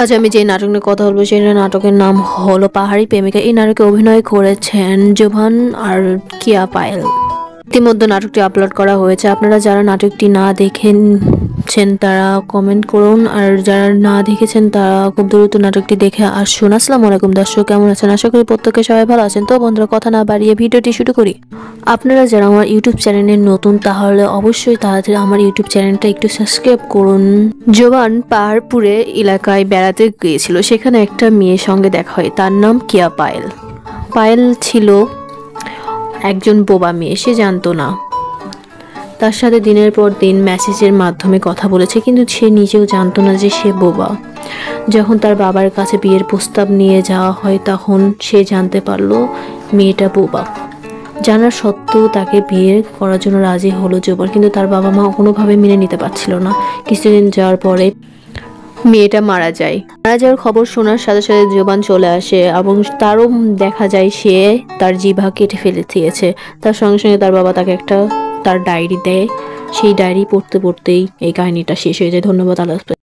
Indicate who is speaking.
Speaker 1: আজ আমি যে নাটক নিয়ে কথা বলবো সেই নাটকের নাম হলো পাহাড়ি প্রেমিকা। এই নাটকে অভিনয় করেছেন জোভান আর কিয়া পায়েল। ইতিমধ্যে নাটকটি আপলোড করা হয়েছে। আপনারা যারা নাটকটি না দেখেছেন তারা কমেন্ট করুন, আর যারা না দেখেছেন তারা খুব দ্রুত নাটকটি দেখে আসুন। আসসালামু আলাইকুম দর্শক, কেমন আছেন? আশা করি প্রত্যেকে সবাই ভালো আছেন। তো বন্ধুরা, কথা না বাড়িয়ে ভিডিওটি শুরু করি। আপনারা যারা আমার ইউটিউব চ্যানেলে নতুন তাহলে অবশ্যই তাড়াতাড়ি আমার ইউটিউব চ্যানেলটা একটু সাবস্ক্রাইব করুন। জোবান পাহাড়পুরে এলাকায় বেড়াতে গিয়েছিল। সেখানে একটা মেয়ের সঙ্গে দেখা হয়, তার নাম কিয়া পায়েল। পায়েল ছিল একজন বোবা মেয়ে, সে জানতো না। তার সাথে দিনের পর দিন মেসেজের মাধ্যমে কথা বলেছে, কিন্তু সে নিজেও জানতো না যে সে বোবা। যখন তার বাবার কাছে বিয়ের প্রস্তাব নিয়ে যাওয়া হয় তখন সে জানতে পারলো মেয়েটা বোবা। জানার সত্ত্বেও তাকে বিয়ে করার জন্য রাজি হলো জোবান, কিন্তু তার বাবা মা কোনোভাবে মেনে নিতে পারছিল না। কিছুদিন যাওয়ার পরে মেয়েটা মারা যায়। মারা যাওয়ার খবর শোনার সাথে সাথে জোবান চলে আসে এবং তারও দেখা যায় সে তার জিভা কেটে ফেলে দিয়েছে। তার সঙ্গে সঙ্গে তার বাবা তাকে একটা তার ডায়েরি দেয়। সেই ডায়েরি পড়তে পড়তেই এই কাহিনীটা শেষ হয়ে যায়। ধন্যবাদ। আল্লাহ হাফেজ।